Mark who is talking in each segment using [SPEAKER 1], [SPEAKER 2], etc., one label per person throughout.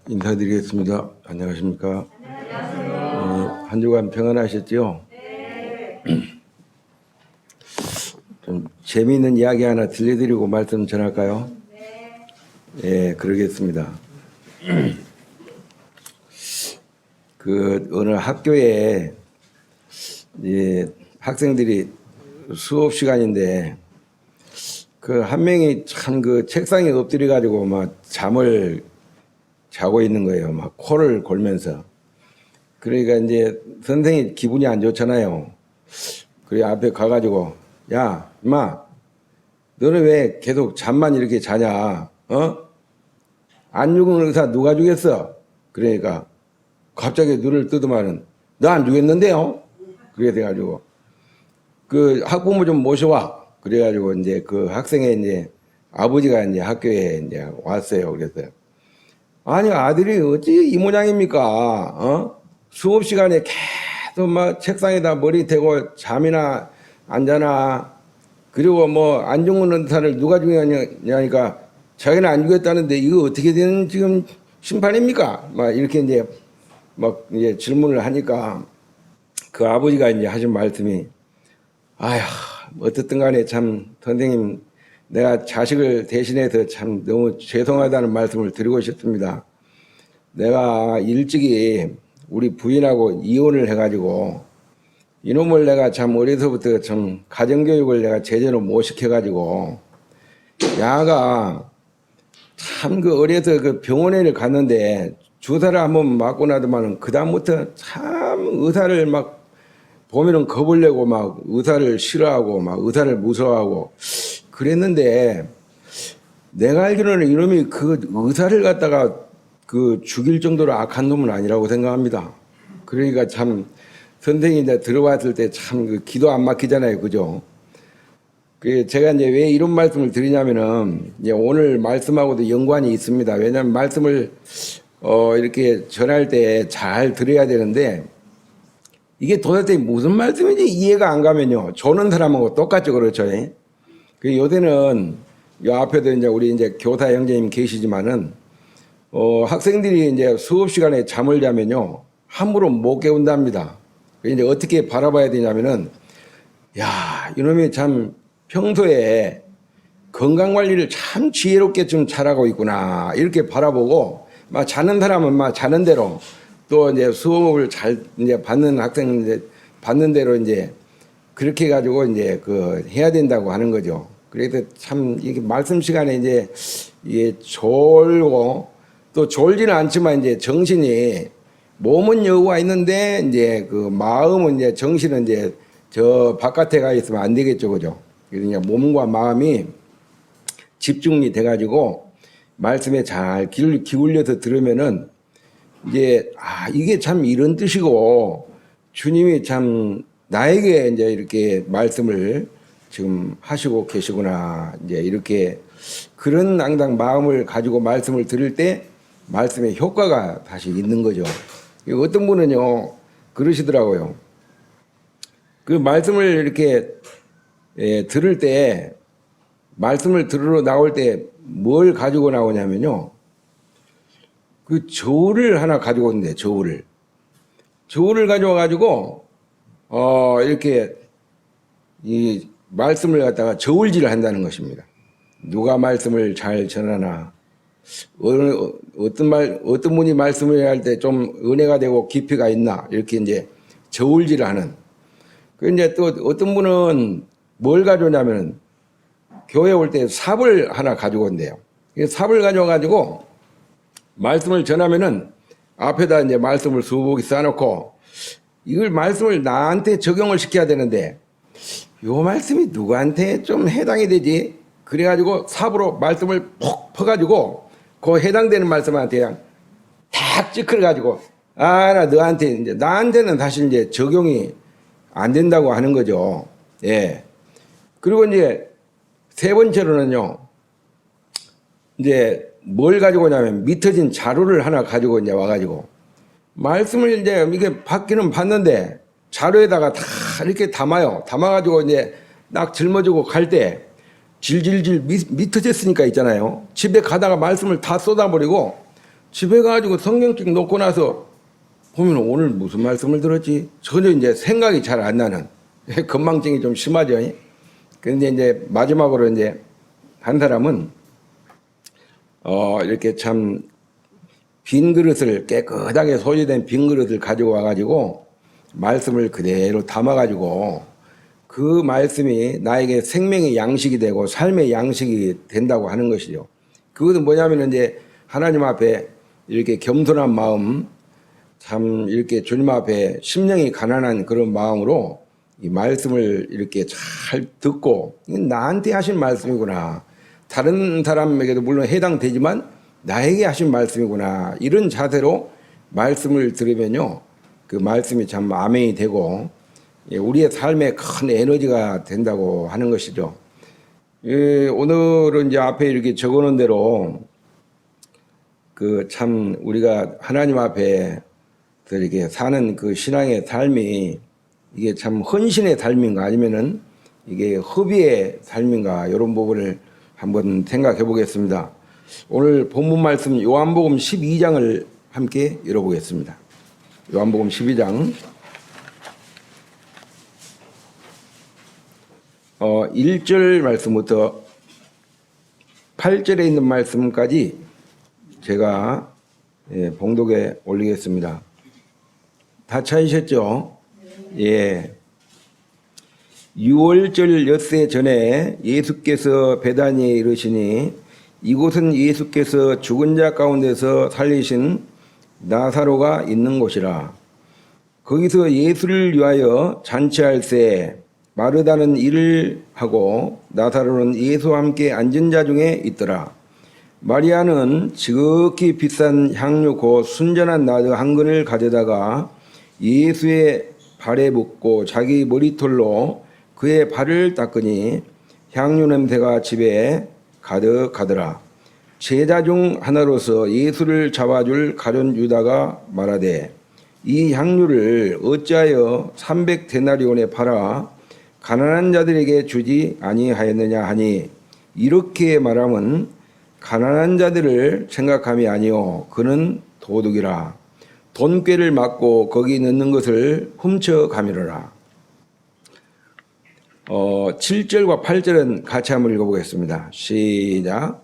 [SPEAKER 1] 인사드리겠습니다. 안녕하십니까? 한 주간 평안하셨죠? 좀 재미있는 이야기 하나 들려드리고 말씀 전할까요? 예, 그러겠습니다. 어느 학교에 학생들이 수업 시간인데 한 명이 참 책상에 엎드려 가지고 막 잠을 자고 있는 거예요. 막 코를 골면서. 그러니까 이제 선생님이 기분이 안 좋잖아요. 그래 앞에 가가지고 야, 임마, 너는 왜 계속 잠만 이렇게 자냐? 안 죽은 의사 누가 죽였어? 그러니까 갑자기 눈을 뜨더만은 너 안 죽였는데요? 그래 돼가지고 학부모 좀 모셔와. 그래가지고 이제 학생의 이제 아버지가 이제 학교에 이제 왔어요. 그랬어요. 아니 아들이 어찌 이 모양입니까? 수업 시간에 계속 막 책상에다 머리 대고 잠이나 안 자나. 그리고 뭐 안 죽는 의사를 누가 죽였냐니까 자기는 안 죽였다는데 이거 어떻게 된 지금 심판입니까? 막 이렇게 이제 막 이제 질문을 하니까 그 아버지가 이제 하신 말씀이 아휴 어떻든 간에 참 선생님 내가 자식을 대신해서 참 너무 죄송하다는 말씀을 드리고 싶습니다. 내가 일찍이 우리 부인하고 이혼을 해가지고 이놈을 내가 참 어려서부터 참 가정교육을 내가 제대로 못 시켜가지고 야가 참 어려서 병원에 갔는데 주사를 한번 맞고 나더만은 그다음부터 참 의사를 막 보면은 겁을 내고 막 의사를 싫어하고 막 의사를 무서워하고 그랬는데 내가 알기로는 이놈이 의사를 갖다가 죽일 정도로 악한 놈은 아니라고 생각합니다. 그러니까 참 선생님이 이제 들어왔을 때 참 기도 안 막히잖아요. 그죠? 제가 이제 왜 이런 말씀을 드리냐면은 이제 오늘 말씀하고도 연관이 있습니다. 왜냐하면 말씀을 이렇게 전할 때 잘 들어야 되는데 이게 도대체 무슨 말씀인지 이해가 안 가면요. 조는 사람하고 똑같죠. 그렇죠. 요새는 요 앞에도 이제 우리 이제 교사 형제님 계시지만은 학생들이 이제 수업 시간에 잠을 자면요. 함부로 못 깨운답니다. 이제 어떻게 바라봐야 되냐면은 야, 이놈이 참 평소에 건강 관리를 참 지혜롭게 좀 잘하고 있구나. 이렇게 바라보고 막 자는 사람은 막 자는 대로 또 이제 수업을 잘 이제 받는 학생 이제 받는 대로 이제 그렇게 가지고 이제 해야 된다고 하는 거죠. 그래서 참 이게 말씀 시간에 이제 이게 졸고 또 졸지는 않지만 이제 정신이 몸은 여기와 있는데 이제 마음은 이제 정신은 이제 저 바깥에 가 있으면 안 되겠죠. 그죠? 그러니까 몸과 마음이 집중이 돼 가지고 말씀에 잘 기울여서 들으면은 이제 이게 참 이런 뜻이고 주님이 참 나에게 이제 이렇게 말씀을 지금 하시고 계시구나. 이제 이렇게 그런 항상 마음을 가지고 말씀을 들을 때 말씀의 효과가 다시 있는 거죠. 어떤 분은요 그러시더라고요. 말씀을 이렇게 들을 때 말씀을 들으러 나올 때 뭘 가지고 나오냐면요. 저울을 하나 가지고 오는데 저울을 가져와 가지고 이렇게 이 말씀을 갖다가 저울질을 한다는 것입니다. 누가 말씀을 잘 전하나 어떤 분이 말씀을 할 때 좀 은혜가 되고 깊이가 있나 이렇게 이제 저울질을 하는. 이제 또 어떤 분은 뭘 가져오냐면 교회 올 때 삽을 하나 가지고 온대요. 삽을 가져와 가지고 말씀을 전하면은 앞에다 이제 말씀을 수북이 쌓아놓고 이걸 말씀을 나한테 적용을 시켜야 되는데 요 말씀이 누구한테 좀 해당이 되지? 그래가지고 삽으로 말씀을 푹 퍼가지고 해당되는 말씀한테 그냥 탁 찌클어가지고 나 너한테 이제 나한테는 사실 이제 적용이 안 된다고 하는 거죠. 예. 그리고 이제 세 번째로는요. 이제 뭘 가지고 오냐면 미터진 자루를 하나 가지고 이제 와가지고 말씀을 이제 이게 받기는 받는데 자루에다가 다 이렇게 담아요. 담아가지고 이제 딱 짊어지고 갈 때 질질질 미터졌으니까 있잖아요. 집에 가다가 말씀을 다 쏟아버리고 집에 가가지고 성경책 놓고 나서 보면 오늘 무슨 말씀을 들었지? 전혀 이제 생각이 잘 안 나는 건망증이 좀 심하죠. 그런데 이제 마지막으로 이제 한 사람은 이렇게 참 빈 그릇을 깨끗하게 소지된 빈 그릇을 가지고 와가지고 말씀을 그대로 담아가지고 그 말씀이 나에게 생명의 양식이 되고 삶의 양식이 된다고 하는 것이죠. 그것은 뭐냐면 이제 하나님 앞에 이렇게 겸손한 마음, 참 이렇게 주님 앞에 심령이 가난한 그런 마음으로 이 말씀을 이렇게 잘 듣고 나한테 하신 말씀이구나. 다른 사람에게도 물론 해당되지만 나에게 하신 말씀이구나. 이런 자세로 말씀을 들으면요. 그 말씀이 참 아멘이 되고 우리의 삶에 큰 에너지가 된다고 하는 것이죠. 오늘은 이제 앞에 이렇게 적어 놓은 대로 그 참 우리가 하나님 앞에 이렇게 사는 그 신앙의 삶이 이게 참 헌신의 삶인가 아니면은 이게 허비의 삶인가 이런 부분을 한번 생각해 보겠습니다. 오늘 본문 말씀 요한복음 12장을 함께 열어보겠습니다. 요한복음 12장 1절 말씀부터 8절에 있는 말씀까지 제가 봉독에 올리겠습니다. 다 찾으셨죠? 예. 6월절 엿새 전에 예수께서 베다니에 이르시니 이곳은 예수께서 죽은 자 가운데서 살리신 나사로가 있는 곳이라. 거기서 예수를 위하여 잔치할새 마르다는 일을 하고 나사로는 예수와 함께 앉은 자 중에 있더라. 마리아는 지극히 비싼 향유 곧 순전한 나드 한 근을 가져다가 예수의 발에 묻고 자기 머리털로 그의 발을 닦으니 향유 냄새가 집에 가득하더라. 제자 중 하나로서 예수를 잡아줄 가룟 유다가 말하되 이 향유를 어찌하여 300데나리온에 팔아 가난한 자들에게 주지 아니하였느냐 하니 이렇게 말함은 가난한 자들을 생각함이 아니요 그는 도둑이라. 돈꾀를 맞고 거기 넣는 것을 훔쳐가미르라. 7절과 8절은 같이 한번 읽어보겠습니다. 시작.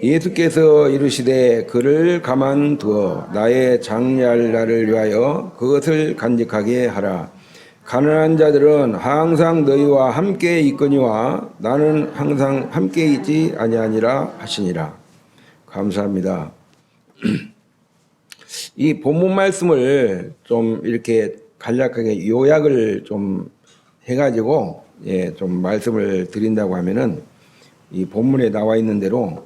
[SPEAKER 1] 예수께서 이르시되 그를 가만두어 나의 장례할 날을 위하여 그것을 간직하게 하라. 가난한 자들은 항상 너희와 함께 있거니와 나는 항상 함께 있지 아니하니라 하시니라. 감사합니다. 이 본문 말씀을 좀 이렇게 간략하게 요약을 좀 해가지고 좀 말씀을 드린다고 하면은 이 본문에 나와 있는 대로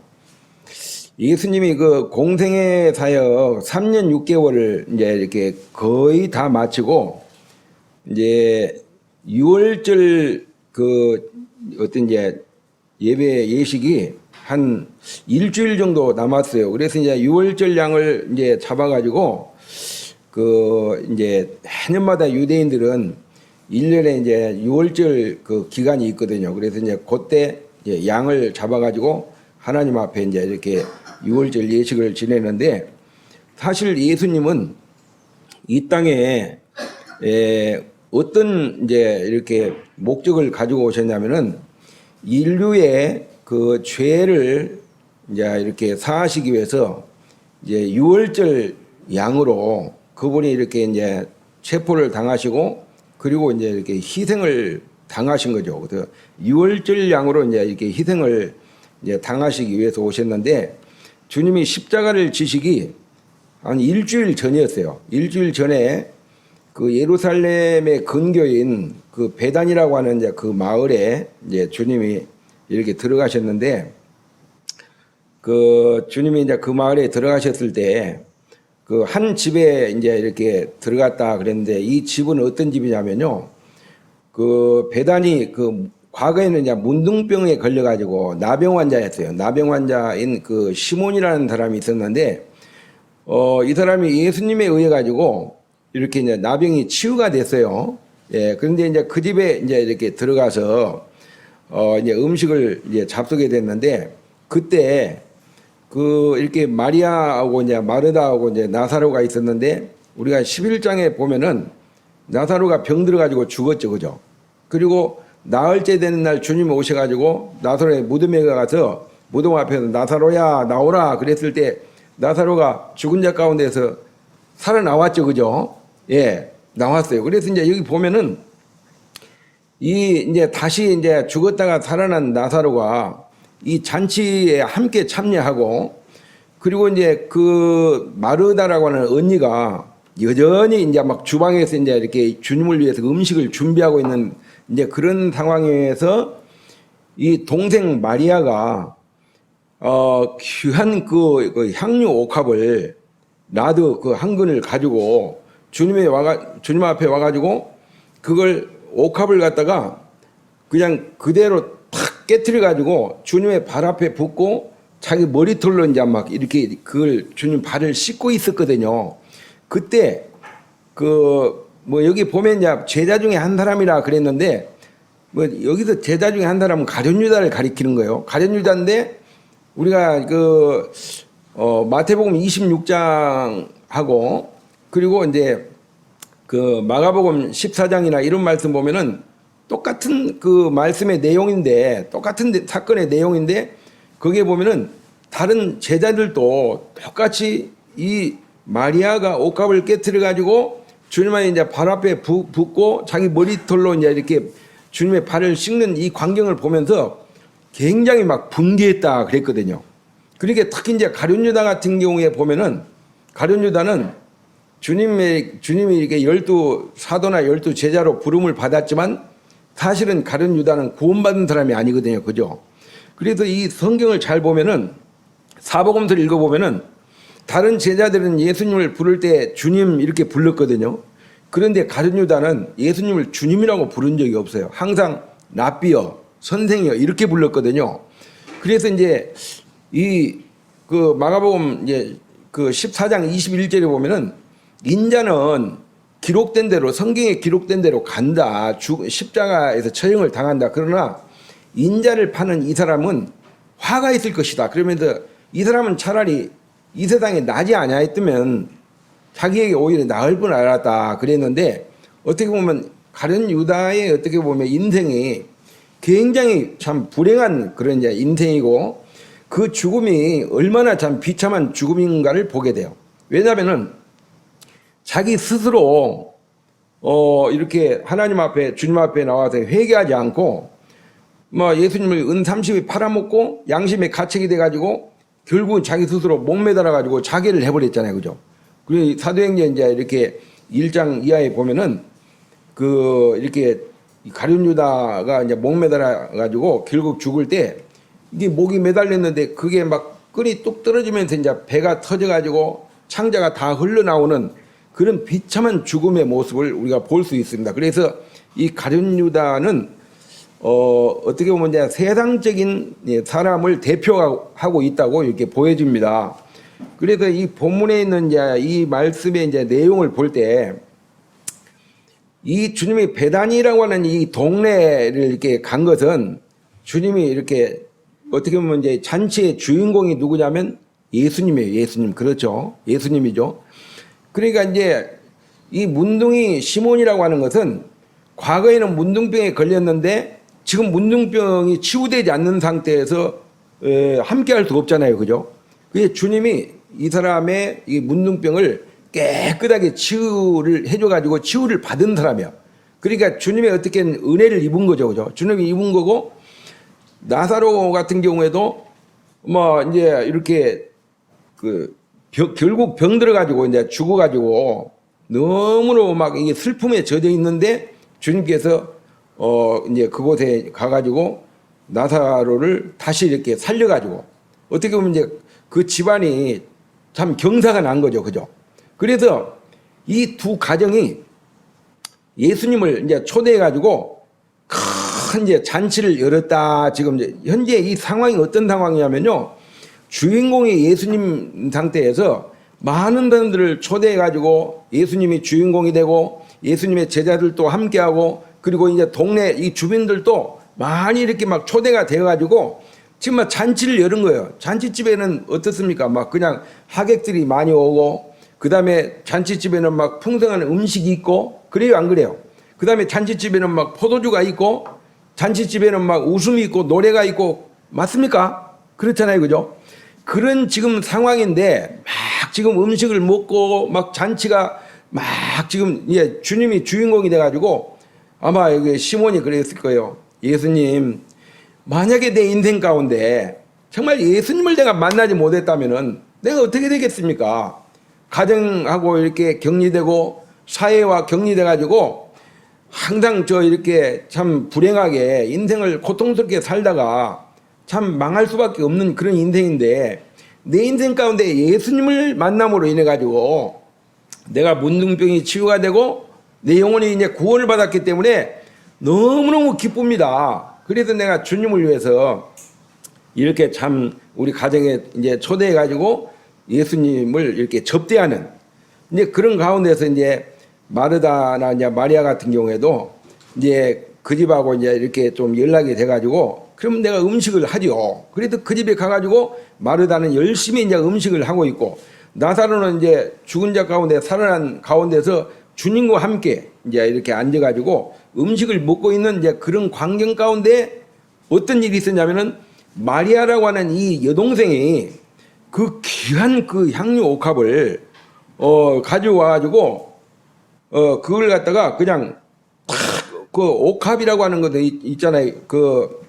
[SPEAKER 1] 예수님이 그 공생의 사역 3년 6개월을 이제 이렇게 거의 다 마치고 이제 6월절 그 어떤 이제 예배 예식이 한 일주일 정도 남았어요. 그래서 이제 6월절 양을 이제 잡아가지고 그 이제 해년마다 유대인들은 1년에 이제 6월절 그 기간이 있거든요. 그래서 이제 그때 이제 양을 잡아가지고 하나님 앞에 이제 이렇게 6월절 예식을 지내는데 사실 예수님은 이 땅에 어떤 이제 이렇게 목적을 가지고 오셨냐면은 인류의 그 죄를 이제 이렇게 사하시기 위해서 이제 6월절 양으로 그분이 이렇게 이제 체포를 당하시고 그리고 이제 이렇게 희생을 당하신 거죠. 그래서 6월절 양으로 이제 이렇게 희생을 이제 당하시기 위해서 오셨는데 주님이 십자가를 지시기 한 일주일 전이었어요. 일주일 전에 그 예루살렘의 근교인 그 베단이라고 하는 이제 그 마을에 이제 주님이 이렇게 들어가셨는데 그 주님이 이제 그 마을에 들어가셨을 때 그 한 집에 이제 이렇게 들어갔다 그랬는데 이 집은 어떤 집이냐면요. 그 베단이 그 과거에는 이제 문둥병에 걸려가지고 나병 환자였어요. 나병 환자인 그 시몬이라는 사람이 있었는데 이 사람이 예수님에 의해 가지고 이렇게 이제 나병이 치유가 됐어요. 예, 그런데 이제 그 집에 이제 이렇게 들어가서 이제 음식을 이제 잡수게 됐는데 그때 그 이렇게 마리아하고 이제 마르다하고 이제 나사로가 있었는데 우리가 11장에 보면은 나사로가 병 들어가지고 죽었죠, 그죠? 그리고 나흘째 되는 날 주님이 오셔가지고 나사로의 무덤에 가서 무덤 앞에서 나사로야 나오라 그랬을 때 나사로가 죽은 자 가운데서 살아나왔죠, 그죠? 예, 나왔어요. 그래서 이제 여기 보면은 이제 다시 이제 죽었다가 살아난 나사로가 이 잔치에 함께 참여하고 그리고 이제 그 마르다라고 하는 언니가 여전히 이제 막 주방에서 이제 이렇게 주님을 위해서 음식을 준비하고 있는 이제 그런 상황에서 이 동생 마리아가 귀한 그 향유 옥합을 나드 그 한 근을 가지고 주님 앞에 와가지고 그걸 옥합을 갖다가 그냥 그대로 탁 깨트려 가지고 주님의 발 앞에 붓고 자기 머리털로 이제 막 이렇게 그걸 주님 발을 씻고 있었거든요. 그때 그 뭐 여기 보면 이제 제자 중에 한 사람이라 그랬는데 뭐 여기서 제자 중에 한 사람은 가룟 유다를 가리키는 거예요. 가룟 유다인데 우리가 그 마태복음 26장하고 그리고 이제 그 마가복음 14장이나 이런 말씀 보면은 똑같은 그 말씀의 내용인데 똑같은 사건의 내용인데 거기에 보면은 다른 제자들도 똑같이 이 마리아가 옥합을 깨트려 가지고 주님의 이제 발 앞에 붓고 자기 머리털로 이제 이렇게 주님의 발을 씻는 이 광경을 보면서 굉장히 막 분개했다 그랬거든요. 그러니까 특히 이제 가룟 유다 같은 경우에 보면은 가룟 유다는 주님이 이렇게 12 사도나 12 제자로 부름을 받았지만 사실은 가룟 유다는 구원받은 사람이 아니거든요. 그죠? 그래서 이 성경을 잘 보면은 사복음서를 읽어보면은 다른 제자들은 예수님을 부를 때 주님 이렇게 불렀거든요. 그런데 가룟 유다는 예수님을 주님이라고 부른 적이 없어요. 항상 랍비여, 선생이여 이렇게 불렀거든요. 그래서 이제 이 그 마가복음 이제 그 14장 21절에 보면은 인자는 기록된 대로 성경에 기록된 대로 간다. 십자가에서 처형을 당한다. 그러나 인자를 파는 이 사람은 화가 있을 것이다. 그러면서 이 사람은 차라리 이 세상에 나지 아니하였으면 자기에게 오히려 나을 줄 알았다 그랬는데 어떻게 보면 가룟 유다의 어떻게 보면 인생이 굉장히 참 불행한 그런 이제 인생이고 그 죽음이 얼마나 참 비참한 죽음인가를 보게 돼요. 왜냐하면은 자기 스스로 이렇게 하나님 앞에 주님 앞에 나와서 회개하지 않고 뭐 예수님을 은 30이 팔아먹고 양심에 가책이 돼가지고 결국 자기 스스로 목매달아가지고 자결을 해버렸잖아요, 그죠? 그리고 사도행전 이제 이렇게 1장 이하에 보면은 그 이렇게 가룟 유다가 이제 목매달아가지고 결국 죽을 때 이게 목이 매달렸는데 그게 막 끈이 뚝 떨어지면서 이제 배가 터져가지고 창자가 다 흘러나오는 그런 비참한 죽음의 모습을 우리가 볼 수 있습니다. 그래서 이 가룟 유다는 어떻게 보면 이제 세상적인 사람을 대표하고 있다고 이렇게 보여집니다. 그래서 이 본문에 있는 이제 이 말씀의 이제 내용을 볼 때 이 주님이 베다니라고 하는 이 동네를 이렇게 간 것은 주님이 이렇게 어떻게 보면 이제 잔치의 주인공이 누구냐면 예수님이에요. 예수님. 그렇죠. 예수님이죠. 그러니까 이제 이 문둥이 시몬이라고 하는 것은 과거에는 문둥병에 걸렸는데 지금 문둥병이 치유되지 않는 상태에서 함께 할 수 없잖아요. 그죠? 그게 주님이 이 사람의 이 문둥병을 깨끗하게 치유를 해줘가지고 치유를 받은 사람이야. 그러니까 주님의 어떻게 은혜를 입은 거죠. 그죠? 주님이 입은 거고 나사로 같은 경우에도 뭐 이제 이렇게 결국 병 들어가지고 이제 죽어가지고 너무나 막 이게 슬픔에 젖어 있는데 주님께서 이제 그곳에 가가지고 나사로를 다시 이렇게 살려가지고 어떻게 보면 이제 그 집안이 참 경사가 난 거죠. 그죠? 그래서 이 두 가정이 예수님을 이제 초대해가지고 큰 이제 잔치를 열었다. 지금 이제 현재 이 상황이 어떤 상황이냐면요. 주인공이 예수님 상태에서 많은 사람들을 초대해가지고 예수님이 주인공이 되고 예수님의 제자들도 함께하고 그리고 이제 동네 이 주민들도 많이 이렇게 막 초대가 되어가지고 지금 막 잔치를 여는 거예요. 잔치집에는 어떻습니까? 막 그냥 하객들이 많이 오고, 그 다음에 잔치집에는 막 풍성한 음식이 있고, 그래요, 안 그래요? 그 다음에 잔치집에는 막 포도주가 있고, 잔치집에는 막 웃음이 있고, 노래가 있고, 맞습니까? 그렇잖아요, 그죠? 그런 지금 상황인데, 막 지금 음식을 먹고, 막 잔치가 막 지금, 예, 주님이 주인공이 돼가지고, 아마 여기 시몬이 그랬을 거예요. 예수님, 만약에 내 인생 가운데 정말 예수님을 내가 만나지 못했다면은 내가 어떻게 되겠습니까? 가정하고 이렇게 격리되고 사회와 격리돼 가지고 항상 저 이렇게 참 불행하게 인생을 고통스럽게 살다가 참 망할 수밖에 없는 그런 인생인데, 내 인생 가운데 예수님을 만남으로 인해 가지고 내가 문둥병이 치유가 되고 내 영혼이 이제 구원을 받았기 때문에 너무너무 기쁩니다. 그래서 내가 주님을 위해서 이렇게 참 우리 가정에 이제 초대해 가지고 예수님을 이렇게 접대하는, 이제 그런 가운데서 이제 마르다나 이제 마리아 같은 경우에도 이제 그 집하고 이제 이렇게 좀 연락이 돼 가지고, 그럼 내가 음식을 하죠. 그래도 그 집에 가 가지고 마르다는 열심히 이제 음식을 하고 있고, 나사로는 이제 죽은 자 가운데 살아난 가운데서 주님과 함께 이제 이렇게 앉아가지고 음식을 먹고 있는 이제 그런 광경 가운데 어떤 일이 있었냐면은, 마리아라고 하는 이 여동생이 그 귀한 그 향유 옥합을 가져와가지고 그걸 갖다가 그냥 그 옥합이라고 하는 것도 있잖아요. 그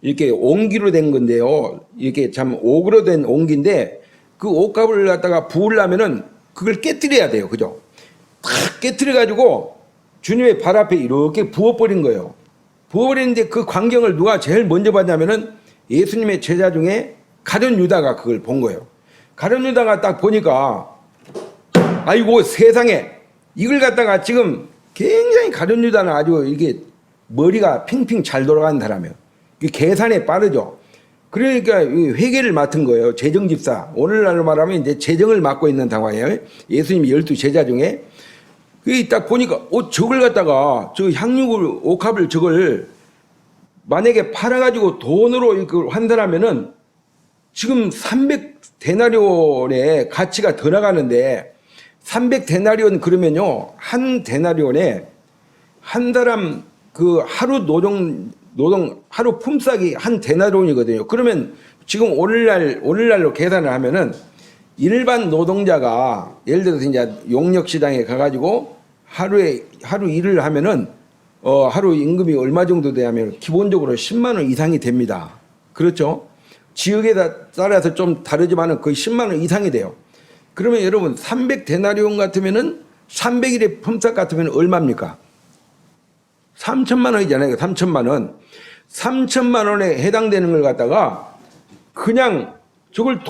[SPEAKER 1] 이렇게 옹기로 된 건데요. 이렇게 참 옥으로 된 옹기인데, 그 옥합을 갖다가 부으려면은 그걸 깨뜨려야 돼요. 그죠? 탁 깨뜨려가지고 주님의 발 앞에 이렇게 부어버린 거예요. 부어버리는데 그 광경을 누가 제일 먼저 봤냐면은 예수님의 제자 중에 가룟 유다가 그걸 본 거예요. 가룟 유다가 딱 보니까, 아이고 세상에, 이걸 갖다가 지금 굉장히 가룟 유다는 아주 이게 머리가 핑핑 잘 돌아가는 사람이에요. 계산에 빠르죠. 그러니까 회계를 맡은 거예요. 재정집사. 오늘날로 말하면 이제 재정을 맡고 있는 상황이에요. 예수님이 12 제자 중에. 딱 보니까, 저걸 갖다가, 저 향유 옥합을 저걸 만약에 팔아가지고 돈으로 이걸 환산하면은 지금 300데나리온의 가치가 더 나가는데, 300데나리온 그러면요, 한 데나리온에 한 사람 그 하루 노동 하루 품삯이 한 데나리온이거든요. 그러면 지금 오늘날로 계산을 하면은 일반 노동자가 예를 들어서 이제 용역 시장에 가가지고 하루 일을 하면은 하루 임금이 얼마 정도 되냐면 기본적으로 10만 원 이상이 됩니다. 그렇죠? 지역에 따라서 좀 다르지만은 거의 10만 원 이상이 돼요. 그러면 여러분 300데나리온 같으면은 300일의 품삯 같으면 얼마입니까? 3천만 원이잖아요. 3천만 원. 3천만 원에 해당되는 걸 갖다가 그냥 저걸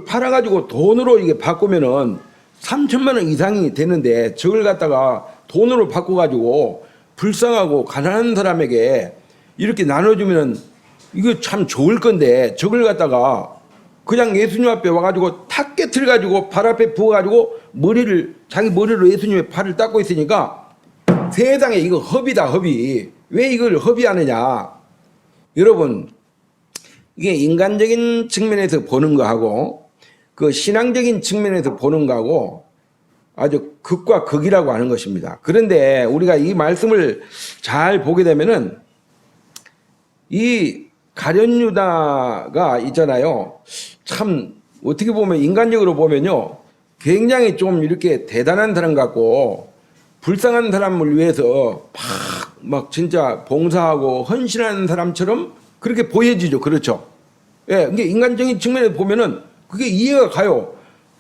[SPEAKER 1] 팔아가지고 돈으로 이게 바꾸면은 3천만 원 이상이 되는데, 저걸 갖다가 돈으로 바꿔가지고 불쌍하고 가난한 사람에게 이렇게 나눠주면은 이거 참 좋을 건데, 저걸 갖다가 그냥 예수님 앞에 와가지고 탁 깨트려가지고 발 앞에 부어가지고 자기 머리로 예수님의 발을 닦고 있으니까, 세상에 이거 허비다, 허비. 왜 이걸 허비하느냐? 여러분, 이게 인간적인 측면에서 보는 거하고 그 신앙적인 측면에서 보는 거하고 아주 극과 극이라고 하는 것입니다. 그런데 우리가 이 말씀을 잘 보게 되면은 이 가룟 유다가 있잖아요. 참 어떻게 보면 인간적으로 보면요, 굉장히 좀 이렇게 대단한 사람 같고 불쌍한 사람을 위해서 막 진짜 봉사하고 헌신하는 사람처럼 그렇게 보여지죠. 그렇죠? 예, 이게 인간적인 측면에서 보면은 그게 이해가 가요.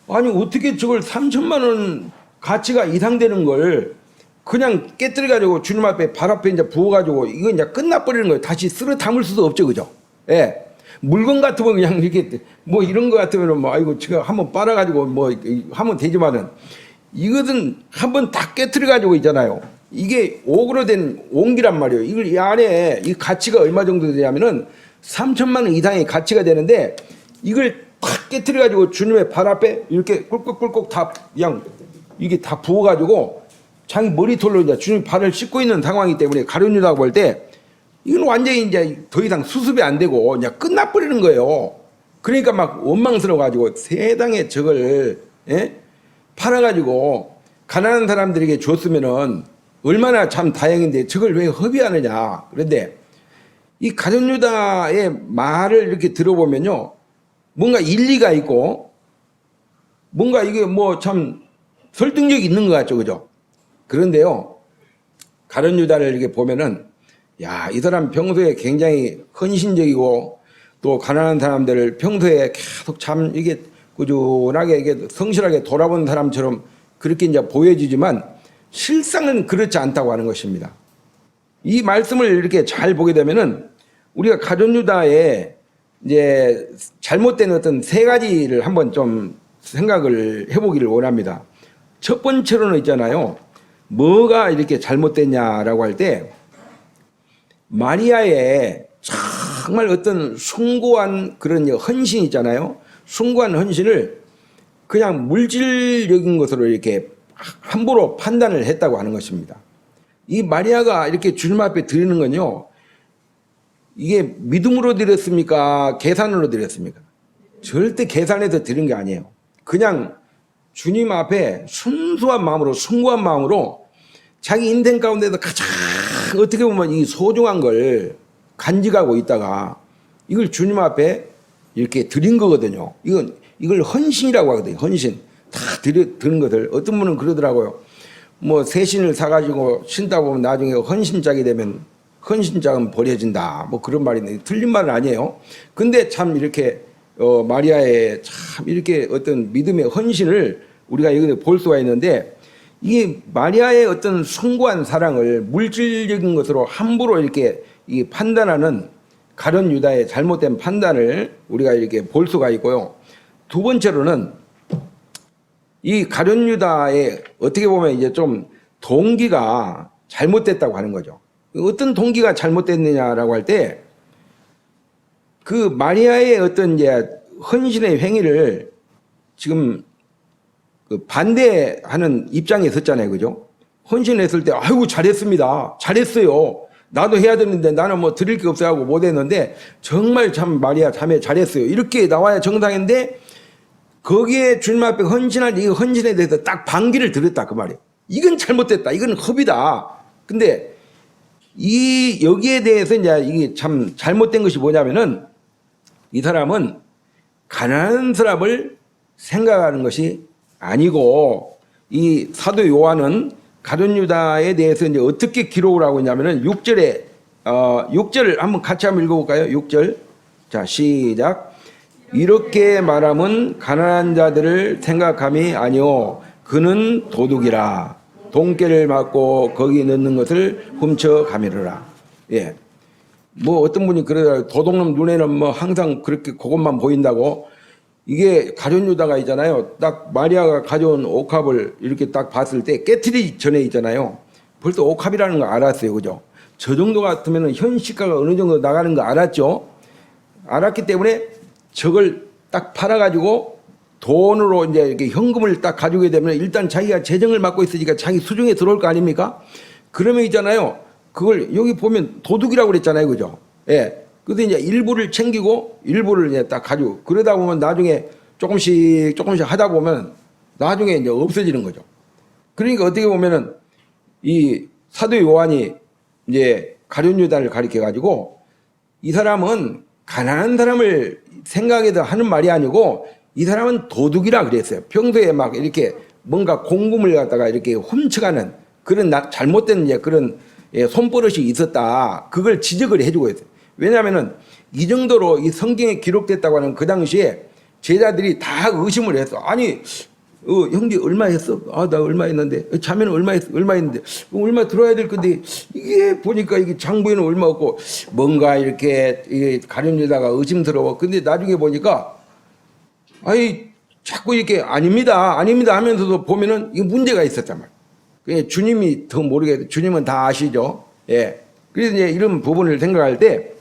[SPEAKER 1] 아니, 어떻게 저걸 3천만 원 가치가 이상되는 걸 그냥 깨뜨려가지고 주님 앞에 발 앞에 이제 부어가지고 이거 이제 끝나버리는 거예요. 다시 쓸어 담을 수도 없죠. 그죠? 예. 물건 같으면 그냥 이렇게 뭐 이런 거 같으면 뭐 아이고 제가 한번 빨아가지고 뭐 하면 되지만은 이것은 한번 다 깨뜨려가지고 있잖아요. 이게 옥으로 된 옹기란 말이에요. 이걸 이 안에 이 가치가 얼마 정도 되냐면은 3천만 원 이상의 가치가 되는데, 이걸 탁 깨뜨려가지고 주님의 발 앞에 이렇게 꿀꺽꿀꺽 다 그냥 이게 다 부어가지고 자기 머리털로 이제 주님 발을 씻고 있는 상황이기 때문에 가룟 유다가 볼 때 이건 완전히 이제 더 이상 수습이 안 되고 이제 끝나버리는 거예요. 그러니까 막 원망스러워가지고 세상에 저걸 팔아가지고 가난한 사람들에게 줬으면은 얼마나 참 다행인데 저걸 왜 허비하느냐. 그런데 이 가룟 유다의 말을 이렇게 들어보면요, 뭔가 일리가 있고 뭔가 이게 뭐 참 설득력이 있는 것 같죠, 그죠? 그런데요, 가룟 유다를 이렇게 보면은 야, 이 사람 평소에 굉장히 헌신적이고 또 가난한 사람들을 평소에 계속 참 이게 꾸준하게 이게 성실하게 돌아본 사람처럼 그렇게 이제 보여지지만 실상은 그렇지 않다고 하는 것입니다. 이 말씀을 이렇게 잘 보게 되면은 우리가 가룟 유다의 이제 잘못된 어떤 세 가지를 한번 좀 생각을 해보기를 원합니다. 첫 번째로는 있잖아요. 뭐가 이렇게 잘못됐냐라고 할 때 마리아의 정말 어떤 숭고한 그런 헌신 있잖아요. 숭고한 헌신을 그냥 물질적인 것으로 이렇게 함부로 판단을 했다고 하는 것입니다. 이 마리아가 이렇게 주님 앞에 드리는 건요, 이게 믿음으로 드렸습니까? 계산으로 드렸습니까? 절대 계산해서 드린 게 아니에요. 그냥 주님 앞에 순수한 마음으로, 숭고한 마음으로 자기 인생 가운데서 가장 어떻게 보면 이 소중한 걸 간직하고 있다가 이걸 주님 앞에 이렇게 드린 거거든요. 이걸 헌신이라고 하거든요. 헌신. 다 드는 것을. 어떤 분은 그러더라고요. 뭐 새신을 사가지고 신다 보면 나중에 헌신짝이 되면 헌신짝은 버려진다. 뭐 그런 말인데 틀린 말은 아니에요. 근데 참 이렇게 마리아의 참 이렇게 어떤 믿음의 헌신을 우리가 여기서 볼 수가 있는데, 이 마리아의 어떤 숭고한 사랑을 물질적인 것으로 함부로 이렇게 이 판단하는 가룟 유다의 잘못된 판단을 우리가 이렇게 볼 수가 있고요. 두 번째로는 이 가룟 유다의 어떻게 보면 이제 좀 동기가 잘못됐다고 하는 거죠. 어떤 동기가 잘못됐느냐라고 할 때, 그 마리아의 어떤 이제 헌신의 행위를 지금 그 반대하는 입장에 섰잖아요, 그죠? 헌신했을 때, 아이고 잘했습니다, 잘했어요, 나도 해야 되는데 나는 뭐 드릴 게 없어요 하고 못했는데 정말 참 마리아 자매 잘했어요, 이렇게 나와야 정상인데 거기에 주님 앞에 헌신할 이 헌신에 대해서 딱 반기를 들었다 그 말이에요. 이건 잘못됐다, 이건 허비다. 근데 이 여기에 대해서 이제 이게 참 잘못된 것이 뭐냐면은, 이 사람은 가난한 사람을 생각하는 것이 아니고, 이 사도 요한은 가룟 유다에 대해서 이제 어떻게 기록을 하고 있냐면은 6절을 한번 같이 한번 읽어볼까요? 6절. 자, 시작. 이렇게 말함은 가난한 자들을 생각함이 아니오 그는 도둑이라. 돈깨를 맞고 거기 넣는 것을 훔쳐 가미르라. 예. 뭐 어떤 분이 그러더라고요. 도둑놈 눈에는 뭐 항상 그렇게 그것만 보인다고. 이게 가룟 유다가 있잖아요. 딱 마리아가 가져온 옥합을 이렇게 딱 봤을 때 깨트리기 전에 있잖아요. 벌써 옥합이라는 거 알았어요. 그죠? 저 정도 같으면 현시가가 어느 정도 나가는 거 알았죠? 알았기 때문에 저걸 딱 팔아가지고 돈으로 이제 이렇게 현금을 딱 가지게 되면 일단 자기가 재정을 맡고 있으니까 자기 수중에 들어올 거 아닙니까? 그러면 있잖아요. 그걸 여기 보면 도둑이라고 그랬잖아요. 그죠? 예. 그래서 이제 일부를 챙기고 일부를 이제 딱 가지고 그러다 보면 나중에 조금씩 하다 보면 나중에 이제 없어지는 거죠. 그러니까 어떻게 보면은 이 사도 요한이 이제 가룟 유다를 가리켜 가지고 이 사람은 가난한 사람을 생각해서 하는 말이 아니고 이 사람은 도둑이라 그랬어요. 평소에 막 이렇게 뭔가 공금을 갖다가 이렇게 훔쳐가는 그런 잘못된 이제 그런 손버릇이 있었다. 그걸 지적을 해주고 있어요. 왜냐하면은 이 정도로 이 성경에 기록됐다고 하는 그 당시에 제자들이 다 의심을 했어. 아니, 형제 얼마 했어? 아, 나 얼마 했는데. 자매는 얼마 했는데. 얼마 들어야 될 건데, 이게 보니까 이게 장부에는 얼마 없고, 뭔가 이렇게 가룟 유다가 의심스러워. 근데 나중에 보니까, 아이, 자꾸 이렇게 아닙니다 하면서도 보면은 이게 문제가 있었단 말이에요. 주님이 더 모르게, 주님은 다 아시죠? 예. 그래서 이제 이런 부분을 생각할 때,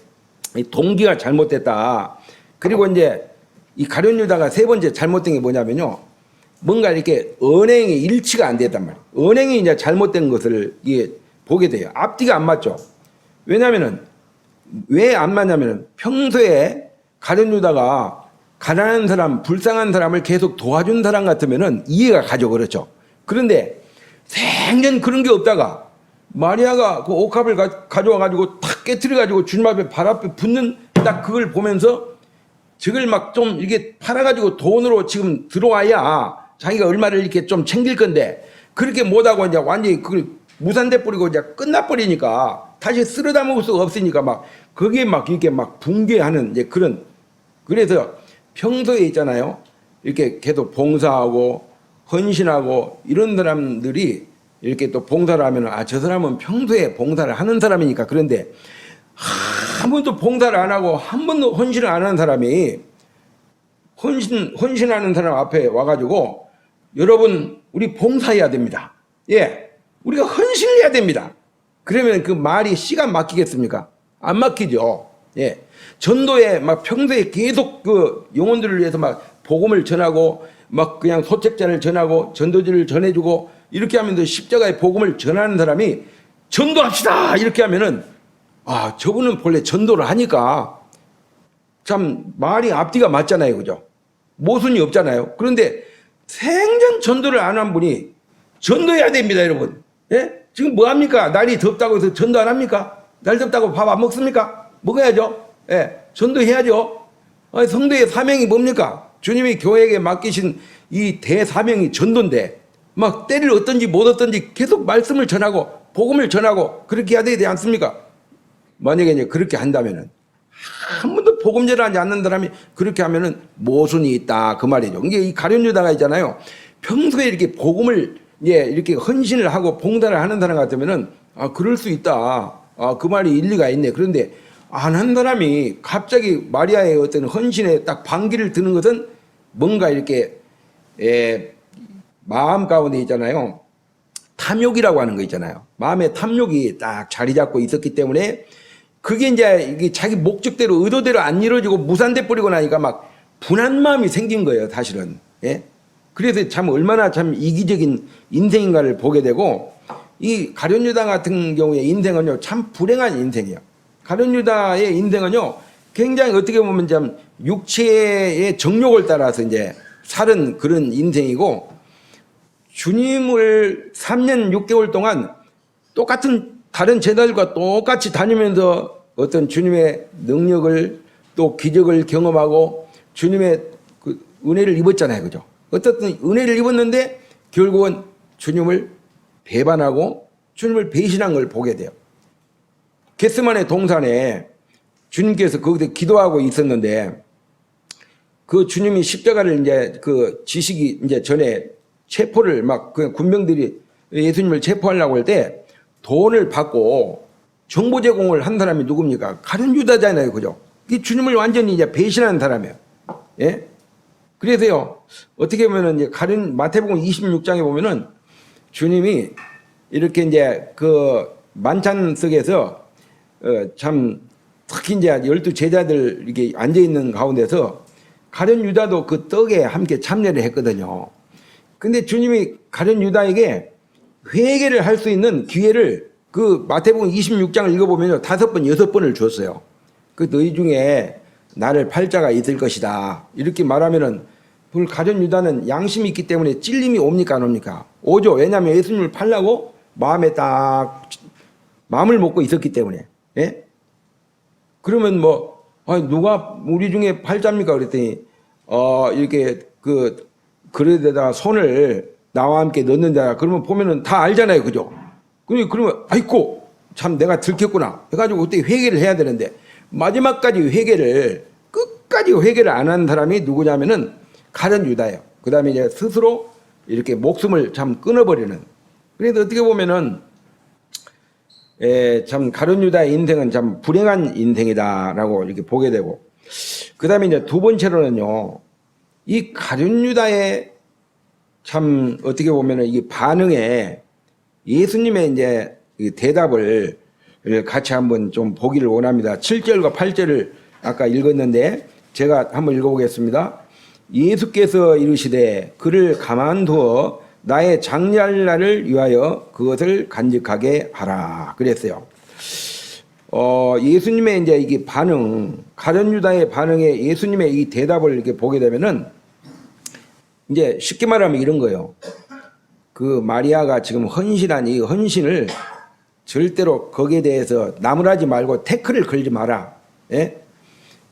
[SPEAKER 1] 이 동기가 잘못됐다. 그리고 이제 이 가룟 유다가 세 번째 잘못된 게 뭐냐면요. 뭔가 이렇게 언행이 일치가 안 됐단 말이에요. 언행이 이제 잘못된 것을 이게 보게 돼요. 앞뒤가 안 맞죠. 왜냐면은 왜 안 맞냐면 평소에 가룟 유다가 가난한 사람, 불쌍한 사람을 계속 도와준 사람 같으면은 이해가 가죠. 그렇죠. 그런데 생전 그런 게 없다가 마리아가 그 옥합을 가져와 가지고 탁 깨트려 가지고 주님 앞에 발 앞에 붙는 딱 그걸 보면서 저걸 막 좀 이게 팔아 가지고 돈으로 지금 들어와야 자기가 얼마를 이렇게 좀 챙길 건데 그렇게 못하고 이제 완전히 그걸 무산돼 버리고 이제 끝나버리니까 다시 쓸어 담을 수가 없으니까 막 거기에 막 이렇게 막 붕괴하는 이제 그런. 그래서 평소에 있잖아요. 이렇게 계속 봉사하고 헌신하고 이런 사람들이 이렇게 또 봉사를 하면 아, 저 사람은 평소에 봉사를 하는 사람이니까. 그런데 한 번도 봉사를 안 하고 한 번도 헌신을 안 하는 사람이 헌신하는 사람 앞에 와가지고 여러분 우리 봉사해야 됩니다. 예, 우리가 헌신을 해야 됩니다. 그러면 그 말이 씨가 막히겠습니까? 안 막히죠. 예, 전도에 막 평소에 계속 그 영혼들을 위해서 막 복음을 전하고 막 그냥 소책자를 전하고 전도지를 전해주고 이렇게 하면 십자가의 복음을 전하는 사람이 전도합시다 이렇게 하면은 아, 저분은 본래 전도를 하니까 참 말이 앞뒤가 맞잖아요. 그죠? 모순이 없잖아요. 그런데 생전 전도를 안 한 분이 전도해야 됩니다, 여러분. 예? 지금 뭐 합니까? 날이 덥다고 해서 전도 안 합니까? 날 덥다고 밥 안 먹습니까? 먹어야죠. 예. 전도해야죠. 아니, 성도의 사명이 뭡니까? 주님이 교회에게 맡기신 이 대사명이 전도인데 막 때를 얻든지 못 얻든지 계속 말씀을 전하고 복음을 전하고 그렇게 해야 되지 않습니까? 만약에 이제 그렇게 한다면은 한 번도 복음 전하지 않는 사람이 그렇게 하면은 모순이 있다 그 말이죠. 이게 이 가룟 유다가 있잖아요. 평소에 이렇게 복음을 이렇게 헌신을 하고 봉사를 하는 사람 같으면은 아 그럴 수 있다. 아 그 말이 일리가 있네. 그런데 안 한 사람이 갑자기 마리아의 어떤 헌신에 딱 반기를 드는 것은 뭔가 이렇게 마음 가운데 있잖아요. 탐욕이라고 하는 거 있잖아요. 마음의 탐욕이 딱 자리 잡고 있었기 때문에 그게 이제 이게 자기 목적대로 의도대로 안 이루어지고 무산돼 버리고 나니까 막 분한 마음이 생긴 거예요, 사실은. 예? 그래서 참 얼마나 참 이기적인 인생인가를 보게 되고 이 가룟 유다 같은 경우의 인생은요 참 불행한 인생이에요. 가룟 유다의 인생은요 굉장히 어떻게 보면 참 육체의 정욕을 따라서 이제 살은 그런 인생이고 주님을 3년 6개월 동안 똑같은 다른 제자들과 똑같이 다니면서 어떤 주님의 능력을 또 기적을 경험하고 주님의 그 은혜를 입었잖아요. 그죠? 어쨌든 은혜를 입었는데 결국은 주님을 배반하고 주님을 배신한 걸 보게 돼요. 겟세마네 동산에 주님께서 거기서 기도하고 있었는데 그 주님이 십자가를 이제 그 지시기 이제 전에 체포를 막 그 군병들이 예수님을 체포하려고 할 때 돈을 받고 정보 제공을 한 사람이 누굽니까? 가룟 유다잖아요. 그죠? 이 주님을 완전히 이제 배신하는 사람이에요. 예? 그래서요, 어떻게 보면은 이제 마태복음 26장에 보면은 주님이 이렇게 이제 그 만찬석에서 참 특히 이제 12 제자들 이렇게 앉아있는 가운데서 가룟 유다도 그 떡에 함께 참여를 했거든요. 근데 주님이 가룟 유다에게 회개를 할 수 있는 기회를 그 마태복음 26장을 읽어보면요 5번, 6번을 줬어요. 그 너희 중에 나를 팔 자가 있을 것이다. 이렇게 말하면은 그 가룟 유다는 양심이 있기 때문에 찔림이 옵니까 안 옵니까? 오죠. 왜냐하면 예수님을 팔라고 마음에 딱 마음을 먹고 있었기 때문에. 예? 그러면 뭐 누가 우리 중에 팔자입니까? 그랬더니 이렇게 그 그릇에다가 손을 나와 함께 넣는다. 그러면 보면은 다 알잖아요. 그죠? 그러면 아이고 참 내가 들켰구나 해가지고 그때 회개를 해야 되는데 마지막까지 끝까지 회개를 안 한 사람이 누구냐면은 가룟 유다예요. 그 다음에 이제 스스로 이렇게 목숨을 참 끊어버리는. 그래서 어떻게 보면은 참 가룟 유다의 인생은 참 불행한 인생이다라고 이렇게 보게 되고, 그 다음에 이제 두 번째로는요, 이 가룟 유다의 참 어떻게 보면은 이 반응에 예수님의 이제 대답을 같이 한번 좀 보기를 원합니다. 7절과 8절을 아까 읽었는데 제가 한번 읽어보겠습니다. 예수께서 이르시되 그를 가만두어 나의 장날날을 위하여 그것을 간직하게 하라 그랬어요. 예수님의 이제 이게 반응, 가룟 유다의 반응에 예수님의 이 대답을 이렇게 보게 되면은 이제 쉽게 말하면 이런 거예요. 그 마리아가 지금 헌신한 이 헌신을 절대로 거기에 대해서 나무라지 말고 태클을 걸지 마라. 예?